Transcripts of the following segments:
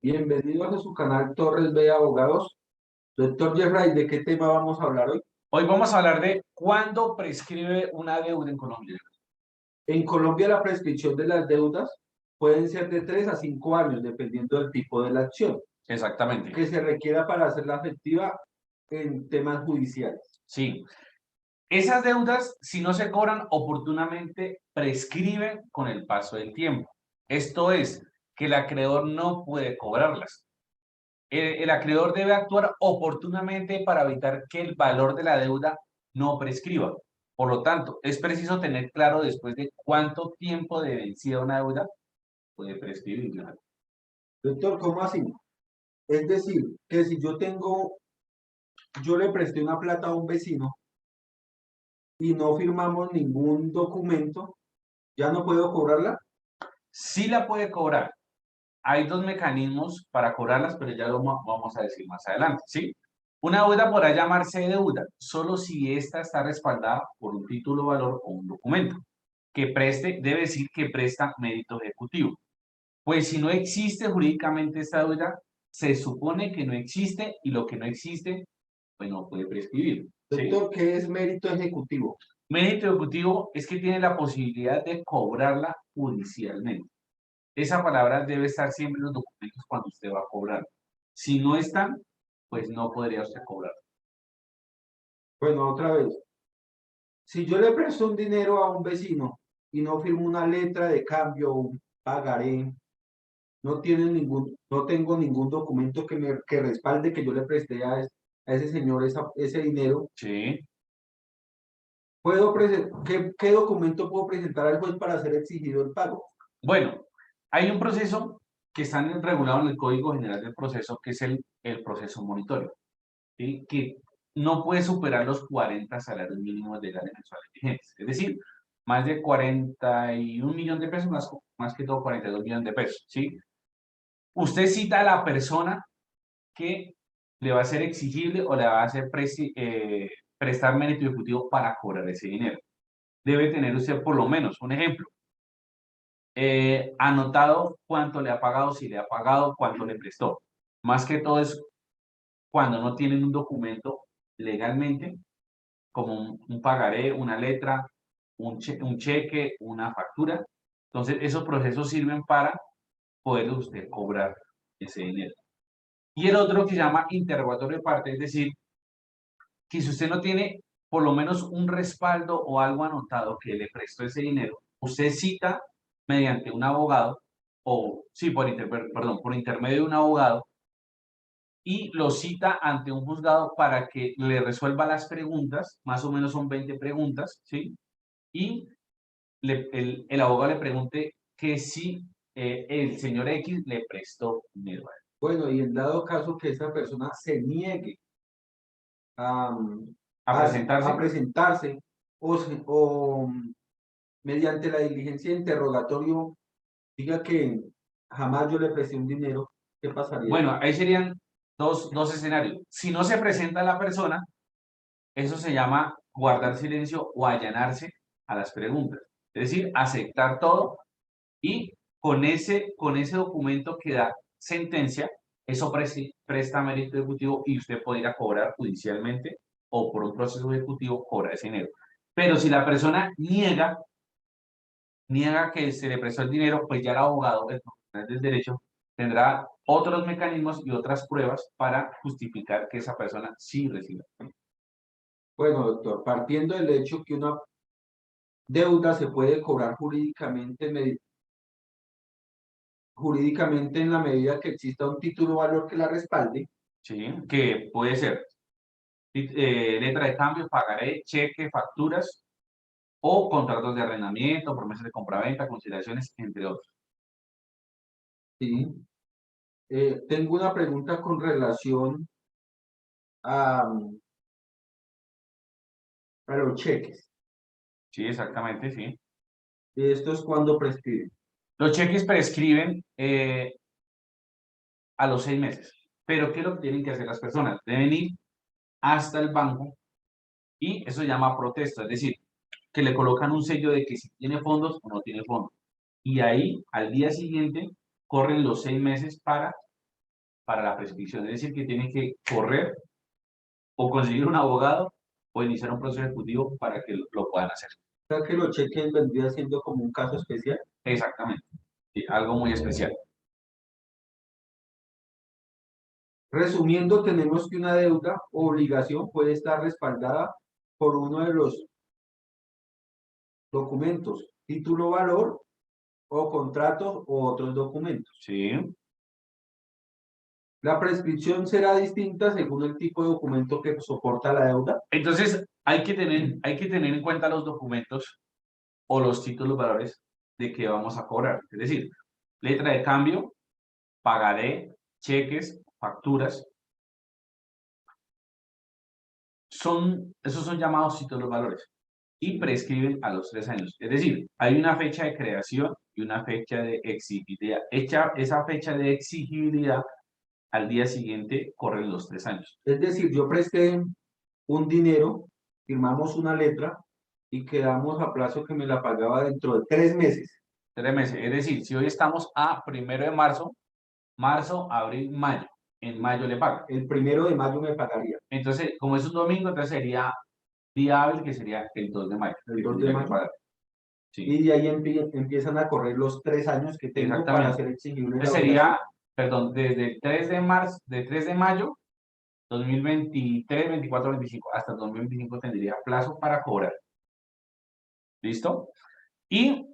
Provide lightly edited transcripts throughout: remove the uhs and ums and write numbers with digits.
Bienvenidos a su canal Torres B Abogados. Doctor Jeffrey, ¿de qué tema vamos a hablar hoy? Hoy vamos a hablar de cuándo prescribe una deuda en Colombia. En Colombia la prescripción de las deudas pueden ser de 3 a 5 años, dependiendo del tipo de la acción Exactamente. que se requiera para hacerla efectiva en temas judiciales. Sí. Esas deudas, si no se cobran oportunamente, prescriben con el paso del tiempo. Esto es, que el acreedor no puede cobrarlas. El acreedor debe actuar oportunamente para evitar que el valor de la deuda no prescriba. Por lo tanto, es preciso tener claro después de cuánto tiempo de vencida una deuda puede prescribir. Doctor, ¿cómo así? Es decir, que si yo le presté una plata a un vecino y no firmamos ningún documento, ¿ya no puedo cobrarla? Sí la puede cobrar. Hay dos mecanismos para cobrarlas, pero ya lo vamos a decir más adelante, ¿sí? Una deuda podrá llamarse deuda solo si ésta está respaldada por un título valor o un documento que preste, debe decir que presta mérito ejecutivo. Pues si no existe jurídicamente esta deuda, se supone que no existe y lo que no existe, pues no puede prescribir, ¿sí? Doctor, ¿qué es mérito ejecutivo? Mérito ejecutivo es que tiene la posibilidad de cobrarla judicialmente. Esa palabra debe estar siempre en los documentos cuando usted va a cobrar. Si no están, pues no podría usted cobrar. Bueno, otra vez. Si yo le presto un dinero a un vecino y no firmo una letra de cambio, un pagaré, no tengo ningún documento que respalde que yo le presté a ese señor ese dinero, Sí. ¿qué documento puedo presentar al juez para ser exigido el pago? Bueno, hay un proceso que está regulado en el Código General del Proceso, que es el proceso monitorio, ¿sí? Que no puede superar los 40 salarios mínimos legales mensuales vigentes. Es decir, más de 41 millones de pesos, más que todo 42 millones de pesos, ¿sí? Usted cita a la persona que le va a ser exigible o le va a hacer prestar mérito ejecutivo para cobrar ese dinero. Debe tener usted por lo menos, un ejemplo, anotado cuánto le ha pagado, si le ha pagado, cuánto le prestó. Más que todo es cuando no tienen un documento legalmente, como un pagaré, una letra, un cheque, una factura. Entonces, esos procesos sirven para poder usted cobrar ese dinero. Y el otro que se llama interrogatorio de parte, es decir, que si usted no tiene por lo menos un respaldo o algo anotado que le prestó ese dinero, usted cita mediante un abogado, o sí, perdón, por intermedio de un abogado, y lo cita ante un juzgado para que le resuelva las preguntas, más o menos son 20 preguntas, ¿sí? Y el abogado le pregunte que si el señor X le prestó dinero a él. Bueno, y en dado caso que esa persona se niegue a, A a presentarse. presentarse o mediante la diligencia de interrogatorio diga que jamás yo le presté un dinero, ¿qué pasaría? Bueno, ahí serían dos escenarios. Si no se presenta la persona, eso se llama guardar silencio o allanarse a las preguntas. Es decir, aceptar todo y con ese documento que da sentencia, eso presta mérito ejecutivo y usted puede ir a cobrar judicialmente o por un proceso ejecutivo cobrar ese dinero. Pero si la persona niega que se le prestó el dinero, pues ya el abogado, el profesional del derecho, tendrá otros mecanismos y otras pruebas para justificar que esa persona sí reciba. Bueno, doctor, partiendo del hecho que una deuda se puede cobrar jurídicamente en la medida que exista un título valor que la respalde, ¿Sí? Que puede ser letra de cambio, pagaré, cheque, facturas o contratos de arrendamiento, promesas de compraventa, consideraciones, entre otros. ¿sí? Tengo una pregunta con relación a, a los cheques. Sí, exactamente, sí. Esto es cuando prescribe. Los cheques prescriben a los 6 meses. Pero ¿qué es lo que tienen que hacer las personas? Deben ir hasta el banco y eso se llama protesto, es decir, que le colocan un sello de que si tiene fondos o no tiene fondos. Y ahí, al día siguiente, corren los 6 meses para para la prescripción. Es decir, que tiene que correr o conseguir un abogado o iniciar un proceso ejecutivo para que lo puedan hacer. O sea que los cheques vendría siendo como un caso especial. Exactamente. Sí, algo muy especial. Resumiendo, tenemos que una deuda o obligación puede estar respaldada por uno de los documentos, título valor o contratos u otros documentos. Sí. La prescripción será distinta según el tipo de documento que soporta la deuda. Entonces, hay que tener en cuenta los documentos o los títulos valores de que vamos a cobrar. Es decir, letra de cambio, pagaré, cheques, facturas. Esos son llamados títulos valores y prescriben a los 3 años. Es decir, hay una fecha de creación y una fecha de exigibilidad. Esa fecha de exigibilidad, al día siguiente corren los 3 años. Es decir, yo presté un dinero, firmamos una letra y quedamos a plazo que me la pagaba dentro de 3 meses. 3 meses. Es decir, si hoy estamos a 1 de marzo, abril, mayo. En mayo le pagan. El 1 de mayo me pagaría. Entonces, como es un domingo, entonces sería día hábil, que sería el 2 de mayo. El 2 de mayo. Sí. Y de ahí empiezan a correr los 3 años que tengo para hacer exigible la Entonces sería, perdón, desde el 3 de marzo, de 3 de mayo 2023, 24, 25, hasta 2025 tendría plazo para cobrar. ¿Listo? Y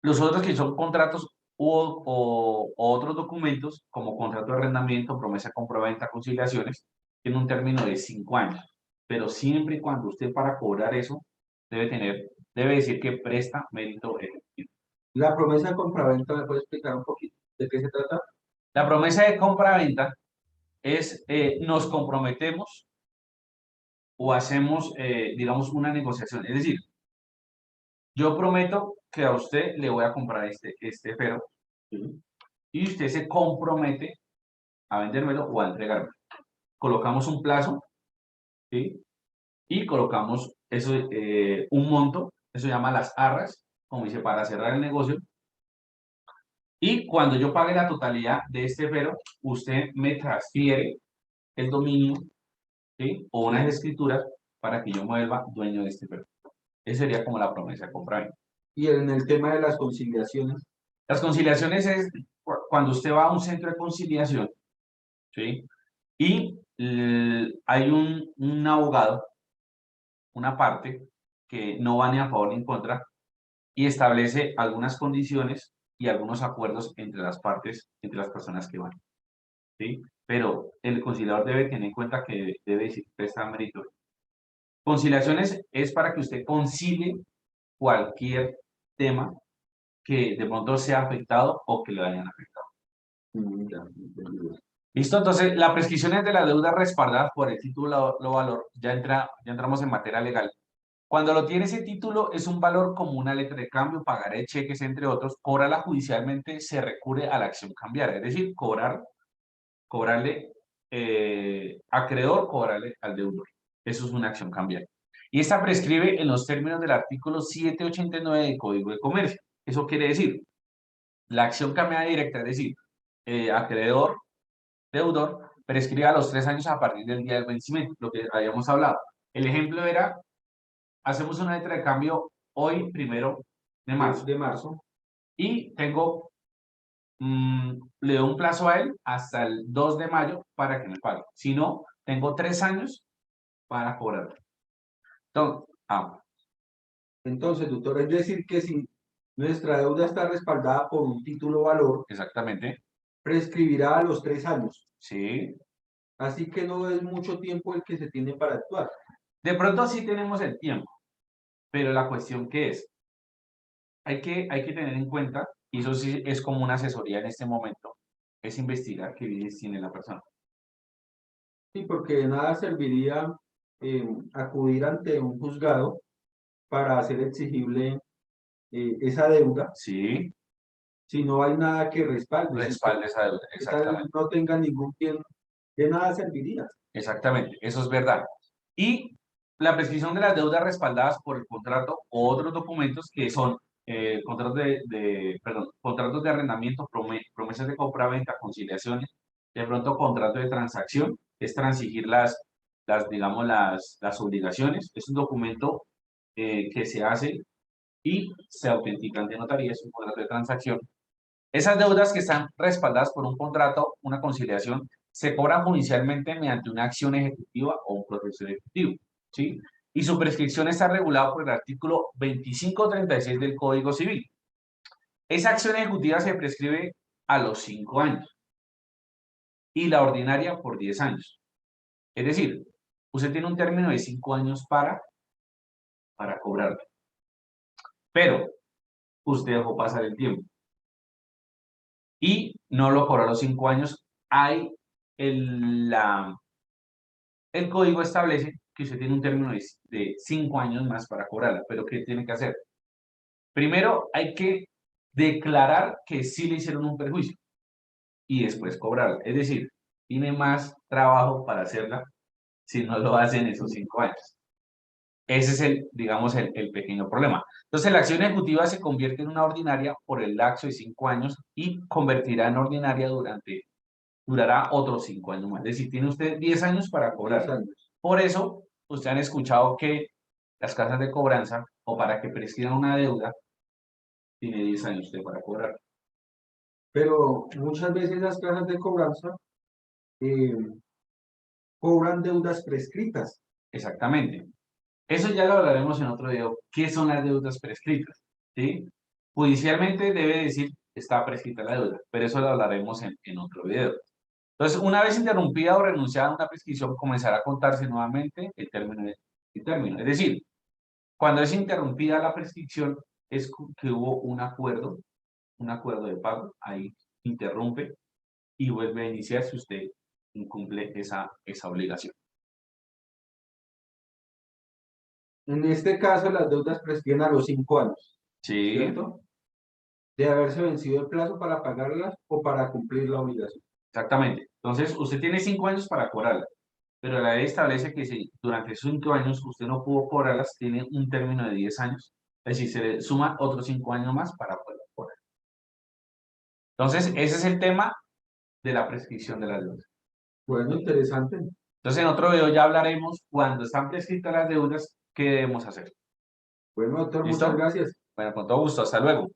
los otros que son contratos o otros documentos, como contrato de arrendamiento, promesa de compraventa, conciliaciones, tienen un término de 5 años. Pero siempre y cuando usted para cobrar eso, debe decir que presta mérito efectivo. La promesa de compraventa, ¿me puede explicar un poquito de qué se trata? La promesa de compraventa es, nos comprometemos o hacemos, digamos, una negociación. Es decir, yo prometo que a usted le voy a comprar este ferro, ¿sí? Y usted se compromete a vendérmelo o a entregármelo. Colocamos un plazo, ¿sí? Y colocamos eso, un monto, eso se llama las arras, como dice, para cerrar el negocio. Y cuando yo pague la totalidad de este ferro, usted me transfiere el dominio, ¿sí? O unas escrituras para que yo me vuelva dueño de este ferro. Esa sería como la promesa de compra. Y en el tema de las conciliaciones, Las conciliaciones es cuando usted va a un centro de conciliación, ¿sí? Y hay un abogado, una parte, que no va ni a favor ni en contra y establece algunas condiciones y algunos acuerdos entre las partes, entre las personas que van, ¿sí? Pero el conciliador debe tener en cuenta que debe decir presta mérito. Conciliaciones es para que usted concilie cualquier tema que de pronto sea afectado o que le hayan afectado. ya, entendido. ¿Listo? Entonces, la prescripción es de la deuda respaldada por el título o valor. Ya entramos en materia legal. Cuando lo tiene ese título, es un valor como una letra de cambio, pagaré, cheques, entre otros. Cobrarla judicialmente se recurre a la acción cambiaria. Es decir, cobrarle acreedor, cobrarle al deudor. Eso es una acción cambiaria. Y esta prescribe en los términos del artículo 789 del Código de Comercio. Eso quiere decir, la acción cambiaria directa, es decir, acreedor, deudor, prescribe a los 3 años a partir del día del vencimiento, lo que habíamos hablado. El ejemplo era, hacemos una letra de cambio hoy, 1 de marzo, y tengo, le doy un plazo a él hasta el 2 de mayo para que me pague. Si no, tengo 3 años para cobrar. Entonces, doctor, es decir que si nuestra deuda está respaldada por un título valor, Exactamente. prescribirá a los 3 años. Sí. Así que no es mucho tiempo el que se tiene para actuar. De pronto sí tenemos el tiempo, pero la cuestión que es, hay que tener en cuenta, y eso sí es como una asesoría en este momento, es investigar qué bienes tiene la persona. Sí, porque de nada serviría acudir ante un juzgado para hacer exigible esa deuda Sí, si no hay nada que respalde. respalde esa deuda, Si tal exactamente. no tenga ningún bien, de nada serviría. Exactamente, eso es verdad. Y la prescripción de las deudas respaldadas por el contrato o otros documentos que son contratos contratos de arrendamiento, promesas de compraventa, conciliaciones, De pronto, contrato de transacción es transigir digamos, las obligaciones. Es un documento que se hace y se autentica ante notaría, es un contrato de transacción. Esas deudas que están respaldadas por un contrato, una conciliación, se cobran judicialmente mediante una acción ejecutiva o un proceso ejecutivo, ¿sí? Y su prescripción está regulada por el artículo 2536 del Código Civil. Esa acción ejecutiva se prescribe a los 5 años y la ordinaria por 10 años. Es decir, usted tiene un término de 5 años para cobrarlo. Pero usted dejó pasar el tiempo y no lo cobró a los 5 años. Hay el código establece que usted tiene un término de 5 años más para cobrarla. Pero ¿qué tiene que hacer? Primero hay que declarar que sí le hicieron un perjuicio y después cobrarla. Es decir, tiene más trabajo para hacerla si no lo hace en esos 5 años. Ese es digamos, el pequeño problema. Entonces, la acción ejecutiva se convierte en una ordinaria por el lapso de 5 años y convertirá en ordinaria durará otros 5 años más. Es decir, tiene usted 10 años para cobrar. 10 años. Por eso, ustedes han escuchado que las casas de cobranza, o para que prescriban una deuda, tiene 10 años usted para cobrar. Pero muchas veces las casas de cobranza eh, cobran deudas prescritas. Exactamente. Eso ya lo hablaremos en otro video. ¿Qué son las deudas prescritas? ¿Sí? Judicialmente debe decir está prescrita la deuda, pero eso lo hablaremos en otro video. Entonces, una vez interrumpida o renunciada a una prescripción, comenzará a contarse nuevamente el término. Es decir, cuando es interrumpida la prescripción, es que hubo un acuerdo de pago, ahí interrumpe y vuelve a iniciar si usted incumple esa obligación. En este caso, las deudas prescriben a los 5 años, Sí, ¿cierto? De haberse vencido el plazo para pagarlas o para cumplir la obligación. exactamente. Entonces, usted tiene 5 años para cobrarla, pero la ley establece que si durante esos 5 años usted no pudo cobrarlas, tiene un término de 10 años. Es decir, se le suma otros 5 años más para poder cobrar. Entonces, ese es el tema de la prescripción de las deudas. Bueno, interesante. Entonces, en otro video ya hablaremos cuando están prescritas las deudas, qué debemos hacer. Bueno, doctor, ¿Listo? muchas gracias. Bueno, con todo gusto. Hasta luego.